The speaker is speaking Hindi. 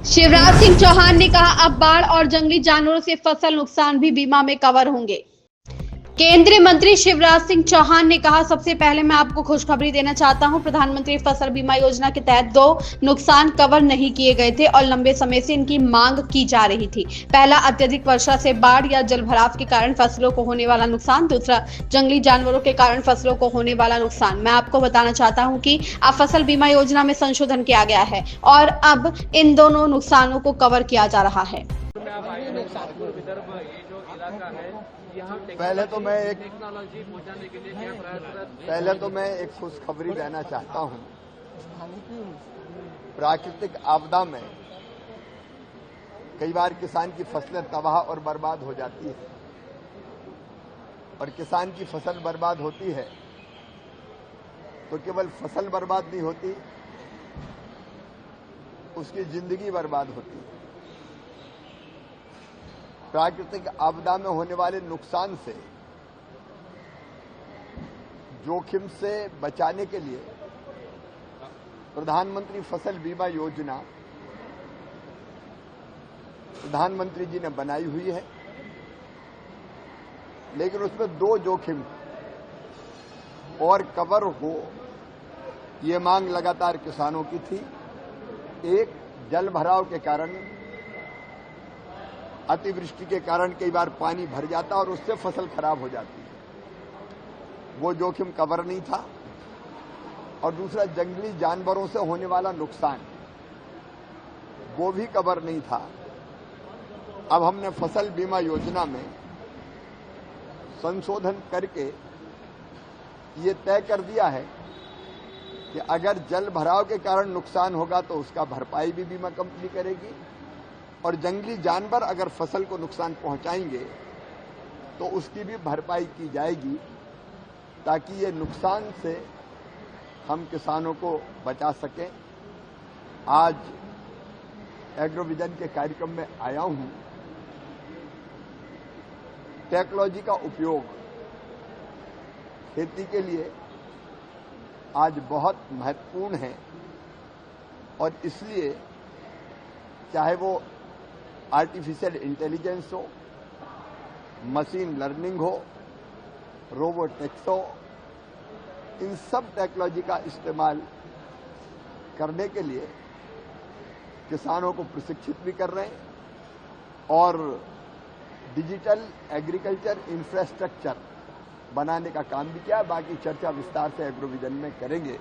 शिवराज सिंह चौहान ने कहा अब बाढ़ और जंगली जानवरों से फसल नुकसान भी बीमा में कवर होंगे। केंद्रीय मंत्री शिवराज सिंह चौहान ने कहा, सबसे पहले मैं आपको खुशखबरी देना चाहता हूं। प्रधानमंत्री फसल बीमा योजना के तहत 2 नुकसान कवर नहीं किए गए थे और लंबे समय से इनकी मांग की जा रही थी। पहला, अत्यधिक वर्षा से बाढ़ या जलभराव के कारण फसलों को होने वाला नुकसान। दूसरा, जंगली जानवरों के कारण फसलों को होने वाला नुकसान। मैं आपको बताना चाहता हूं कि अब फसल बीमा योजना में संशोधन किया गया है और अब इन दोनों नुकसानों को कवर किया जा रहा है। पहले तो मैं एक खुशखबरी देना चाहता हूं। प्राकृतिक आपदा में कई बार किसान की फसलें तबाह और बर्बाद हो जाती है, और किसान की फसल बर्बाद होती है तो केवल फसल बर्बाद नहीं होती, उसकी जिंदगी बर्बाद होती है। प्राकृतिक आपदा में होने वाले नुकसान से, जोखिम से बचाने के लिए प्रधानमंत्री फसल बीमा योजना प्रधानमंत्री जी ने बनाई हुई है, लेकिन उसमें 2 जोखिम और कवर हो, ये मांग लगातार किसानों की थी। एक, जल भराव के कारण, अतिवृष्टि के कारण कई बार पानी भर जाता और उससे फसल खराब हो जाती है, वो जोखिम कवर नहीं था। और दूसरा, जंगली जानवरों से होने वाला नुकसान, वो भी कवर नहीं था। अब हमने फसल बीमा योजना में संशोधन करके ये तय कर दिया है कि अगर जल भराव के कारण नुकसान होगा तो उसका भरपाई भी बीमा कंपनी करेगी, और जंगली जानवर अगर फसल को नुकसान पहुंचाएंगे तो उसकी भी भरपाई की जाएगी, ताकि ये नुकसान से हम किसानों को बचा सकें। आज एग्रोविजन के कार्यक्रम में आया हूं। टेक्नोलॉजी का उपयोग खेती के लिए आज बहुत महत्वपूर्ण है, और इसलिए चाहे वो आर्टिफिशियल इंटेलिजेंस हो, मशीन लर्निंग हो, रोबोटिक्स हो, इन सब टेक्नोलॉजी का इस्तेमाल करने के लिए किसानों को प्रशिक्षित भी कर रहे हैं, और डिजिटल एग्रीकल्चर इंफ्रास्ट्रक्चर बनाने का काम भी किया। बाकी चर्चा विस्तार से एग्रोविजन में करेंगे।